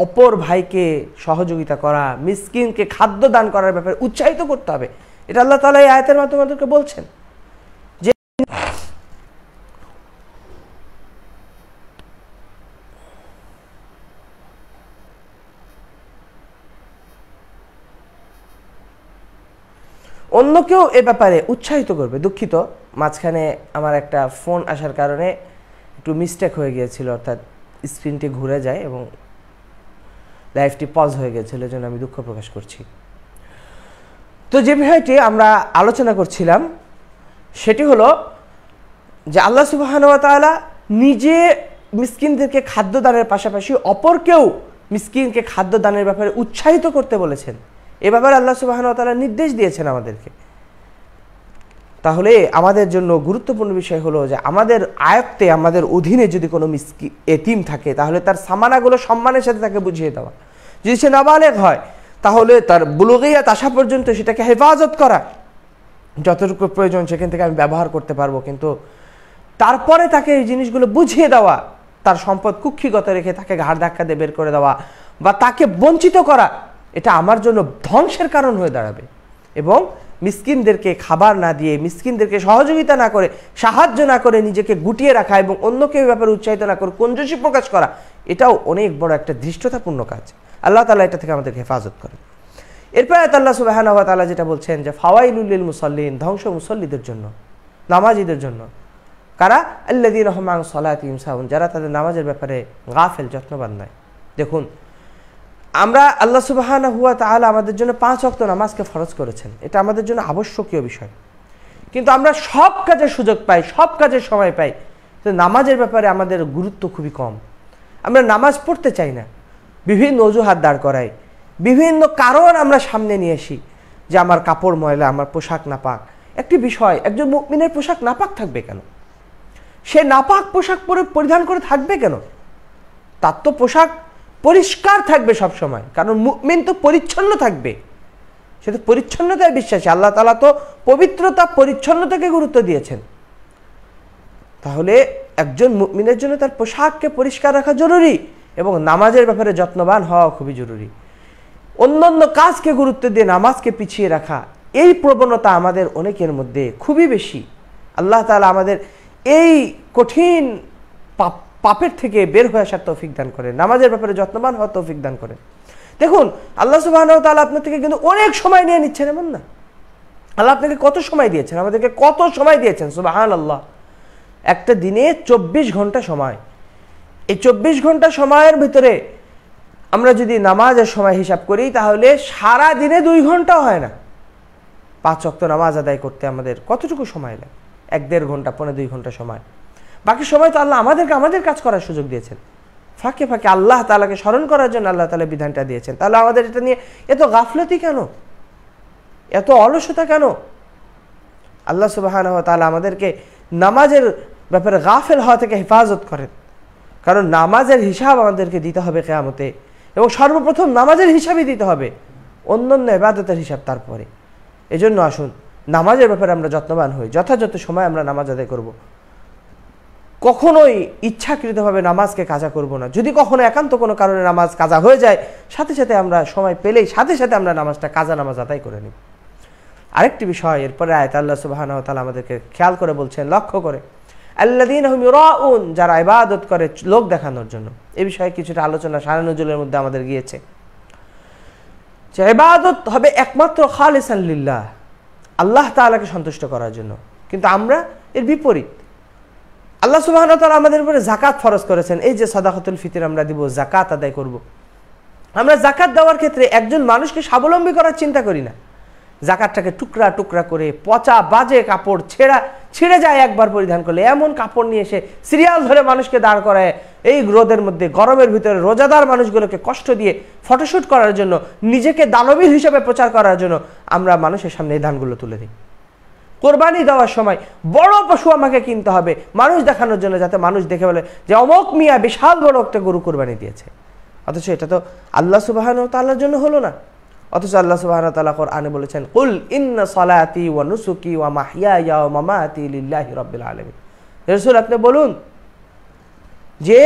অপর ভাইকে সহযোগিতা করা, মিসকিনকে খাদ্য দান করার ব্যাপারে উৎসাহিত করতে হবে। এটা আল্লাহ তাআলা এই আয়াতের মাধ্যমে আমাদেরকে বলছেন যে অন্যকেও এ ব্যাপারে উৎসাহিত করবে। দুঃখিত, মাঝখানে আমার একটা ফোন আসার কারণে একটু মিস্টেক হয়ে গিয়েছিল, অর্থাৎ স্ক্রিনটি ঘুরে যায় এবং লাইভটি পজ হয়ে গেছিল, এজন্য আমি দুঃখ প্রকাশ করছি। তো যে বিষয়টি আমরা আলোচনা করছিলাম সেটি হলো যে আল্লাহ সুবহানাহু ওয়া তাআলা নিজে মিসকিনদেরকে খাদ্য দানের পাশাপাশি অপরকেও মিসকিনকে খাদ্য দানের ব্যাপারে উৎসাহিত করতে বলেছেন। এ ব্যাপারে আল্লাহ সুবহানাহু ওয়া তাআলা নির্দেশ দিয়েছেন আমাদেরকে। তাহলে আমাদের জন্য গুরুত্বপূর্ণ বিষয় হলো যে আমাদের আয়ত্তে, আমাদের অধীনে যদি কোনো এতিম থাকে, তাহলে তার সামানাগুলো সম্মানের সাথে তাকে বুঝিয়ে দেওয়া। যদি সে নাবালেগ হয় তাহলে তার বুলুগিয়াত আসা পর্যন্ত সেটাকে হেফাজত করা, যতটুকু প্রয়োজন সেখান থেকে আমি ব্যবহার করতে পারবো, কিন্তু তারপরে তাকে এই জিনিসগুলো বুঝিয়ে দেওয়া, তার সম্পদ কুক্ষিগত রেখে তাকে ঘাড় ধাক্কা দিয়ে বের করে দেওয়া বা তাকে বঞ্চিত করা, এটা আমার জন্য ধ্বংসের কারণ হয়ে দাঁড়াবে। এবং মিসকিনদেরকে খাবার না দিয়ে, মিসকিনদেরকে সহযোগিতা না করে, সাহায্য না করে নিজেকে গুটিয়ে রাখা এবং অন্যকে এই ব্যাপারে উৎসাহিত না করে কঞ্জুসি প্রকাশ করা, এটাও অনেক বড় একটা ধৃষ্টতাপূর্ণ কাজ। আল্লাহ তাআলা এটা থেকে আমাদেরকে হেফাজত করেন। এরপর আল্লাহ সুবহানাহু ওয়া তাআলা যেটা বলছেন যে ফাওয়াইলুল লিল মুসাল্লিন, ধ্বংস মুসল্লিদের জন্য, নামাজীদের জন্য। কারা? আল্লাযীনা হুম আন সালাতিহিম সাহুন, যারা তাদের নামাজের ব্যাপারে গাফেল, যত্নবান নয়। দেখুন, আমরা আল্লাহ সুবহানাহু ওয়া তাআলা আমাদের জন্য 5 ওয়াক্ত নামাজকে ফরজ করেছেন, এটা আমাদের জন্য আবশ্যকীয় বিষয়, কিন্তু আমরা সব কাজে সুযোগ পাই, সব কাজে সময় পাই, তো নামাজের ব্যাপারে আমাদের গুরুত্ব খুবই কম। আমরা নামাজ পড়তে চাই না, বিভিন্ন অজুহাত দাঁড় করাই, বিভিন্ন কারণ আমরা সামনে নিয়ে আসি, যে আমার কাপড় ময়লা, আমার পোশাক নাপাক। একটি বিষয়, একজন মুমিনের পোশাক নাপাক থাকবে কেন? সে নাপাক পোশাক পরিধান করে থাকবে কেন? তার তো পোশাক পরিষ্কার থাকবে সব সময়, কারণ মুমিন তো পরিচ্ছন্ন থাকবে, সে তো পরিচ্ছন্নতায় বিশ্বাসী। আল্লাহ তাআলা তো পবিত্রতা, পরিচ্ছন্নতাকে গুরুত্ব দিয়েছেন। তাহলে একজন মুমিনের জন্য তার পোশাককে পরিষ্কার রাখা জরুরি এবং নামাজের ব্যাপারে যত্নবান হওয়া খুবই জরুরি। অন্যান্য কাজকে গুরুত্ব দিয়ে নামাজকে পিছিয়ে রাখা, এই প্রবণতা আমাদের অনেকের মধ্যে খুবই বেশি। আল্লাহ তাআলা আমাদের এই কঠিন পাপের থেকে বের হয়ে আসার তৌফিক দান করেন, নামাজের ব্যাপারে যত্নবান হওয়ার তৌফিক দান করেন। দেখুন, আল্লাহ সুবহানাহু ওয়া তাআলা আপনার থেকে কিন্তু অনেক সময় নিয়ে নিচ্ছেন, এমন না। আল্লাহ আপনাকে কত সময় দিয়েছেন, আমাদেরকে কত সময় দিয়েছেন, সুবহানাল্লাহ। একটা দিনে 24 ঘন্টা সময়। এই 24 ঘন্টা সময়ের ভিতরে আমরা যদি নামাজের সময় হিসাব করি, তাহলে সারা দিনে 2 ঘন্টাও হয় না। 5 ওয়াক্ত নামাজ আদায় করতে আমাদের কতটুকু সময় লাগে? 1-1.5 ঘন্টা, 1.25 ঘন্টা সময়। বাকি সময় তো আল্লাহ আমাদেরকে আমাদের কাজ করার সুযোগ দিয়েছেন। ফাঁকে ফাঁকে আল্লাহ তাআলাকে স্মরণ করার জন্য আল্লাহ তাআলা বিধানটা দিয়েছেন। তাহলে আমাদের এটা নিয়ে এত গাফলতি কেন, এত অলসতা কেন? আল্লাহ সুবহানাহু ওয়া তাআলা আমাদেরকে নামাজের ব্যাপারে গাফেল হওয়া থেকে হেফাজত করেন, কারণ নামাজের হিসাব আমাদেরকে দিতে হবে কিয়ামতে, এবং সর্বপ্রথম নামাজের হিসাবই দিতে হবে, অন্যান্য ইবাদতের হিসাব তারপরে। এজন্য আসুন নামাজের ব্যাপারে আমরা যত্নবান হই, যথাযথ সময় আমরা নামাজ আদায় করব। কখনোই ইচ্ছাকৃতভাবে নামাজকে কাজা করব না। যদি কখনো একান্ত কোনো কারণে নামাজ কাজা হয়ে যায়, সাথে সাথে আমরা সময় পেলেই সাথে সাথে আমরা নামাজটা কাজা নামাজ আদায় করে নিই। আরেকটি বিষয়, এরপরে আয়াত আল্লাহ সুবহানাহু ওয়া তাআলা আমাদেরকে খেয়াল করে বলছেন, লক্ষ্য করে, আল্লাযীনা হুম ইউরাউন, যারা ইবাদত করে লোক দেখানোর জন্য। এই বিষয়ে কিছুটা আলোচনা শানে নুজুলের মধ্যে আমাদের গিয়েছে যে ইবাদত হবে একমাত্র খালিসান লিল্লাহ, আল্লাহ তাআলাকে সন্তুষ্ট করার জন্য। কিন্তু আমরা এর বিপরীত। আল্লাহ সুবহানাহু ওয়া তাআলা আমাদের উপরে যাকাত ফরজ করেছেন। এই যে সাদাকাতুল ফিতর আমরা দিব, যাকাত আদায় করব, আমরা যাকাত দেওয়ার ক্ষেত্রে একজন মানুষকে স্বাবলম্বী করার চিন্তা করি না। যাকাতটাকে টুকরা টুকরা করে পচা বাজে কাপড় ছিঁড়ে যায় একবার পরিধান করলে, এমন কাপড় নিয়ে এসে সিরিয়াল ধরে মানুষকে দাঁড় করায় এই রোদের মধ্যে, গরমের ভিতরে রোজাদার মানুষগুলোকে কষ্ট দিয়ে ফটোশুট করার জন্য, নিজেকে দানবীর হিসেবে প্রচার করার জন্য আমরা মানুষের সামনে এই দানগুলো তুলে দিই। কোরবানি দেওয়ার সময় বড় পশু আমাকে কিনতে হবে মানুষ দেখানোর জন্য, যাতে মানুষ দেখে বলে যে অমুক মিয়া বিশাল বড় একটা গরু কোরবানি দিয়েছে। অথচ এটা তো আল্লাহ সুবহানাহু ওয়া তাআলার জন্য হলো না। অথচ আল্লাহ সুবহানাহু ওয়া তাআলা কোরআনে বলেছেন, কুল ইন্না সলাতি ওয়া নুসুকি ওয়া মাহইয়ায়া ওয়া মামাতি লিল্লাহি রাব্বিল আলামিন। রাসূল, আপনি বলুন যে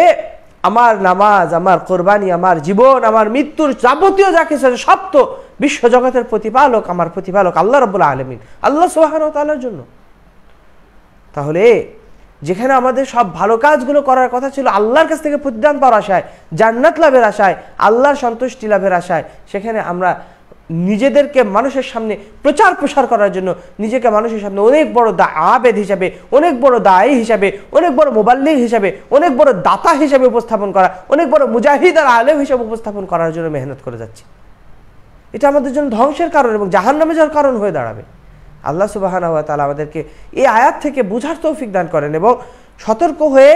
আমার নামাজ, আমার কোরবানি, আমার জীবন, আমার মৃত্যুর যাবতীয় যা কিছু আছে সব তো বিশ্ব জগতের প্রতিপালক, আমার প্রতিপালক আল্লাহ রাব্বুল আলামিন, আল্লাহ সুবহানাহু ওয়া তাআলার জন্য। তাহলে যেখানে আমাদের সব ভালো কাজগুলো করার কথা ছিল আল্লাহর কাছ থেকে প্রতিদান পাওয়ার আশায়, জান্নাত লাভের আশায়, আল্লাহর সন্তুষ্টি লাভের আশায়, সেখানে আমরা নিজেদেরকে মানুষের সামনে প্রচার প্রসার করার জন্য, নিজেকে মানুষের সামনে অনেক বড় আবেদ হিসাবে, অনেক বড় দায়ী হিসাবে, অনেক বড় মুবাল্লিগ হিসাবে, অনেক বড় দাতা হিসাবে উপস্থাপন করা, অনেক বড় মুজাহিদ আর আলেম হিসাবে উপস্থাপন করার জন্য মেহনত করে যাচ্ছি। এটা আমাদের জন্য ধ্বংসের কারণ এবং জাহান্নামে যাওয়ার কারণ হয়ে দাঁড়াবে। আল্লাহ সুবহানাহু ওয়া তাআলা আমাদেরকে এই আয়াত থেকে বুঝার তৌফিক দান করেন এবং সতর্ক হয়ে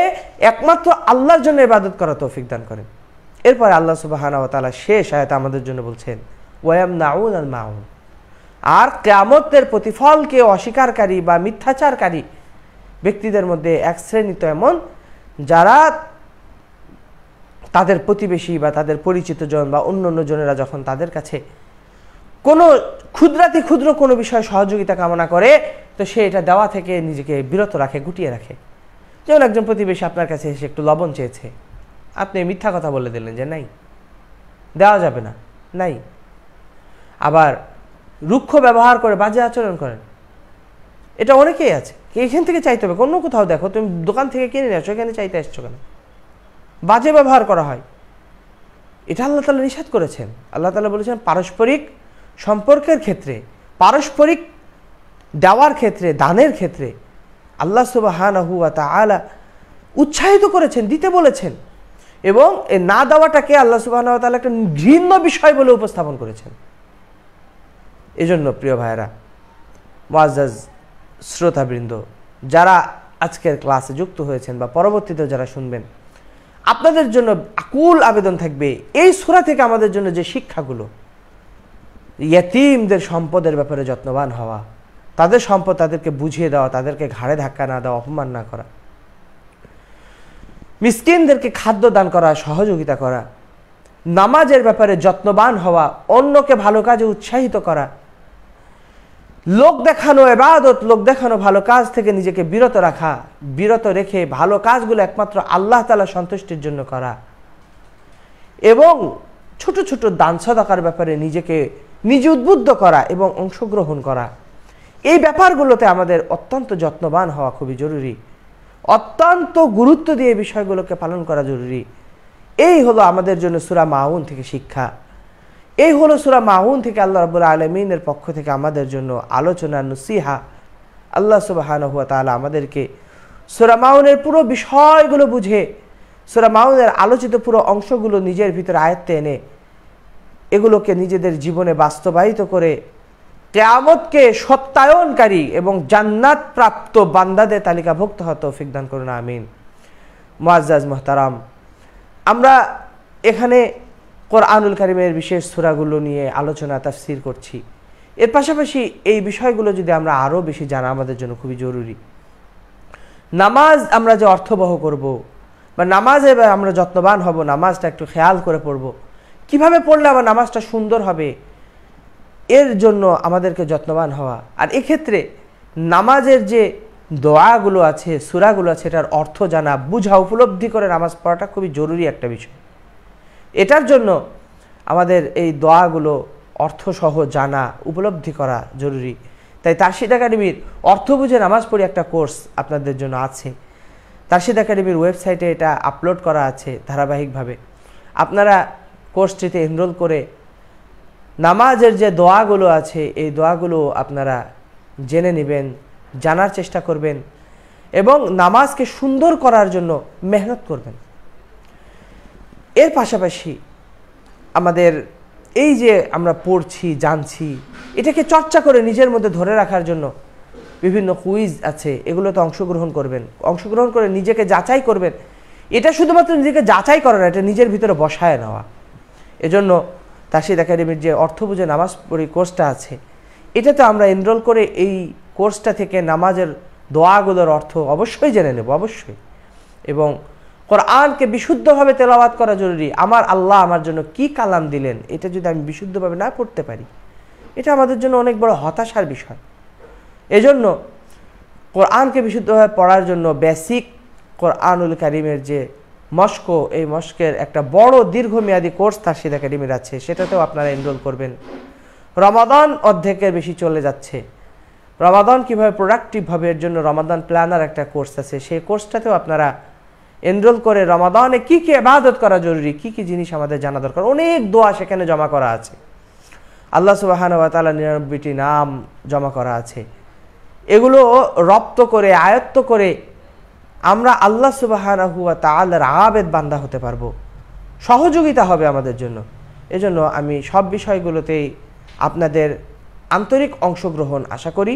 একমাত্র আল্লাহর জন্য ইবাদত করার তৌফিক দান করেন। এরপর আল্লাহ সুবহানাহু ওয়া তাআলা শেষ আয়াতে আমাদের জন্য বলছেন, ওয়ায়ামনাউন আল মাউন, আর কিয়ামতের প্রতিফলকে অস্বীকারী বা মিথ্যাচারকারী ব্যক্তিদের মধ্যে এক শ্রেণী তো এমন, যারা তাদের প্রতিবেশী বা তাদের পরিচিত জন বা অন্য অন্য জনেরা যখন তাদের কাছে কোনো ক্ষুদ্রাতি ক্ষুদ্র কোনো বিষয়ে সহযোগিতা কামনা করে, তো সে এটা দেওয়া থেকে নিজেকে বিরত রাখে, গুটিয়ে রাখে। যেমন একজন প্রতিবেশী আপনার কাছে এসে একটু লবণ চেয়েছে, আপনি মিথ্যা কথা বলে দিলেন যে নাই, দেওয়া যাবে না, নাই। আবার রুক্ষ ব্যবহার করে বাজে আচরণ করেন, এটা অনেকেই আছে। এখান থেকে চাইতে হবে, অন্য কোথাও দেখো, তুমি দোকান থেকে কিনে নিয়ে আসো, এখানে চাইতে আসছো কেন? বাজে ব্যবহার করা হয়, এটা আল্লাহ তাআলা নিষেধ করেছেন। আল্লাহ তাআলা বলেছেন পারস্পরিক সম্পর্কের ক্ষেত্রে, পারস্পরিক দেওয়ার ক্ষেত্রে, দানের ক্ষেত্রে আল্লাহ সুবহানাহু ওয়া তাআলা উৎসাহিত করেছেন, দিতে বলেছেন, এবং এই না দেওয়াটাকে আল্লাহ সুবহানাহু ওয়া তাআলা একটা ঘৃণ্য বিষয় বলে উপস্থাপন করেছেন। এজন্য প্রিয় ভাইরা, মুআজ্জাজ শ্রোতাবৃন্দ, যারা আজকের ক্লাসে যুক্ত হয়েছেন বা পরবর্তীতে যারা শুনবেন, আপনাদের জন্য আকুল আবেদন থাকবে এই সূরা থেকে আমাদের জন্য যে শিক্ষাগুলো, ইয়েতিমদের সম্পদের ব্যাপারে যত্নবান হওয়া, তাদের সম্পদ তাদেরকে বুঝিয়ে দেওয়া, তাদেরকে ঘাড়ে ধাক্কা না দেওয়া, অপমান না করা, মিসকিনদেরকে খাদ্য দান করা, সহযোগিতা করা, নামাজের ব্যাপারে যত্নবান হওয়া, অন্যকে ভালো কাজে উৎসাহিত করা, লোক দেখানো ইবাদত, লোক দেখানো ভালো কাজ থেকে নিজেকে বিরত রাখা, বিরত রেখে ভালো কাজগুলো একমাত্র আল্লাহ তাআলা সন্তুষ্টির জন্য করা, এবং ছোট ছোট দান সাদাকার ব্যাপারে নিজে উদ্বুদ্ধ করা এবং অংশগ্রহণ করা, এই ব্যাপারগুলোতে আমাদের অত্যন্ত যত্নবান হওয়া খুবই জরুরি, অত্যন্ত গুরুত্ব দিয়ে বিষয়গুলোকে পালন করা জরুরি। এই হলো আমাদের জন্য সূরা মাউন থেকে শিক্ষা। এই হলো সূরা মাউন থেকে আল্লাহ রাব্বুল আলামিনের পক্ষ থেকে আমাদের জন্য আলোচনা, নসিহা। আল্লাহ সুবহানাহু ওয়া তাআলা আমাদেরকে সূরা মাউনের পুরো বিষয়গুলো বুঝে, সূরা মাউনের আলোচিত পুরো অংশগুলো নিজের ভিতরে আয়ত্তে এনে এগুলোকে নিজেদের জীবনে বাস্তবায়িত করে কিয়ামতকে সত্যায়নকারী এবং জান্নাত প্রাপ্ত বান্দাদের তালিকাভুক্ত হওয়ার তৌফিক দান করুন, আমিন। মুআজ্জাজ মুহতারাম, আমরা এখানে কোরআনুল কারীমের বিশেষ সূরাগুলো নিয়ে আলোচনা, তাফসীর করছি। এর পাশাপাশি এই বিষয়গুলো যদি আমরা আরও বেশি জানা আমাদের জন্য খুবই জরুরি। নামাজ আমরা যে অর্থবহ করব বা নামাজে আমরা যত্নবান হব, নামাজটা একটু খেয়াল করে পড়ব, কিভাবে পড়লে আমার নামাজটা সুন্দর হবে, এর জন্য আমাদেরকে যত্নবান হওয়া। আর এক্ষেত্রে নামাজের যে দোয়াগুলো আছে, সূরাগুলো আছে, এটার অর্থ জানা, বুঝা, উপলব্ধি করে নামাজ পড়াটা খুবই জরুরি একটা বিষয়। এটার জন্য আমাদের এই দোয়াগুলো অর্থসহ জানা, উপলব্ধি করা জরুরি। তাই তারশিদ একাডেমির অর্থ বুঝে নামাজ পড়ি একটা কোর্স আপনাদের জন্য আছে, তারশিদ একাডেমির ওয়েবসাইটে এটা আপলোড করা আছে ধারাবাহিকভাবে। আপনারা কোর্সটিতে এনরোল করে নামাজের যে দোয়াগুলো আছে এই দোয়াগুলো আপনারা জেনে নেবেন, জানার চেষ্টা করবেন এবং নামাজকে সুন্দর করার জন্য মেহনত করবেন। এর পাশাপাশি আমাদের এই যে আমরা পড়ছি, জানছি, এটাকে চর্চা করে নিজের মধ্যে ধরে রাখার জন্য বিভিন্ন কুইজ আছে, এগুলোতে অংশগ্রহণ করবেন। অংশগ্রহণ করে নিজেকে যাচাই করবেন। এটা শুধুমাত্র নিজেকে যাচাই করা না, এটা নিজের ভিতরে বসায় নেওয়া। এজন্য তারশিদ একাডেমির যে অর্থ বুঝে নামাজ পড়ি কোর্সটা আছে, এটাতে আমরা এনরোল করে এই কোর্সটা থেকে নামাজের দোয়াগুলোর অর্থ অবশ্যই জেনে নেব, অবশ্যই। এবং কোরআনকে বিশুদ্ধভাবে তেলাওয়াত করা জরুরি। আমার আল্লাহ আমার জন্য কি কালাম দিলেন, এটা যদি আমি বিশুদ্ধভাবে না পড়তে পারি, এটা আমাদের জন্য অনেক বড় হতাশার বিষয়। এজন্য কোরআনকে বিশুদ্ধভাবে পড়ার জন্য বেসিক কোরআনুল কারীমের যে মস্ক, এই মস্কের একটা বড় দীর্ঘমেয়াদী কোর্স তারশিদ একাডেমির আছে, সেটাতেও আপনারা এনরোল করবেন। রমাদান অর্ধেকের বেশি চলে যাচ্ছে, রমাদান কীভাবে প্রোডাক্টিভভাবে, এর জন্য রমাদান প্ল্যানার একটা কোর্স আছে, সেই কোর্সটাতেও আপনারা এনরোল করে রমাদানে কী কী ইবাদত করা জরুরি, কী কী জিনিস আমাদের জানা দরকার, অনেক দোয়া সেখানে জমা করা আছে। আল্লাহ সুবহানাহু ওয়া তাআলার 99টি নাম জমা করা আছে। এগুলো রপ্ত করে, আয়ত্ত করে আমরা আল্লাহ সুবহানাহু ওয়া তাআলার আবেদ বান্দা হতে পারবো, সহযোগিতা হবে আমাদের জন্য। এজন্য আমি সব বিষয়গুলোতেই আপনাদের আন্তরিক অংশগ্রহণ আশা করি।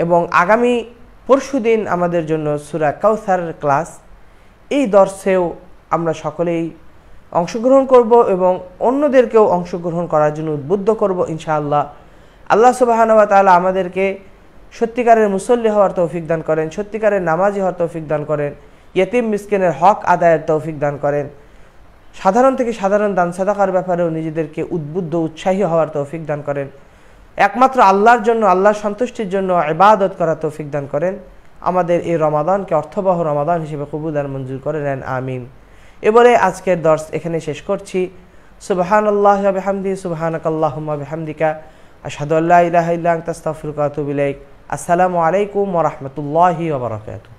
এবং আগামী পরশুদিন আমাদের জন্য সূরা কাউসার ক্লাস, এই দর্শেও আমরা সকলেই অংশগ্রহণ করব এবং অন্যদেরকেও অংশগ্রহণ করার জন্য উদ্বুদ্ধ করব ইনশাআল্লাহ। আল্লাহ সুবহানাহু ওয়া তাআলা আমাদেরকে সত্যিকারের মুসল্লি হওয়ার তৌফিক দান করেন, সত্যিকারের নামাজি হওয়ার তৌফিক দান করেন, ইয়েতিম মিসকিনের হক আদায়ের তৌফিক দান করেন, সাধারণ থেকে সাধারণ দান সাদাকার ব্যাপারেও নিজেদেরকে উদ্বুদ্ধ উৎসাহী হওয়ার তৌফিক দান করেন, একমাত্র আল্লাহর জন্য, আল্লাহর সন্তুষ্টির জন্য ইবাদত করার তৌফিক দান করেন। আমাদের এই রমাদানকে অর্থবহ রমাদান হিসেবে কবুল আর মঞ্জুর করে নেন, আমিন। এবারে আজকের দর্স এখানে শেষ করছি। সুবহানাল্লাহি ওয়া বিহামদিহি, সুবহানাকাল্লাহুম্মা বিহামদিকা, আশহাদু আল্লা ইলাহা ইল্লা আনতা আস্তাগফিরুকা ওয়া আতুবু ইলাইক। আসসালামু আলাইকুম ওয়া রাহমাতুল্লাহি ওয়া বারাকাতুহু।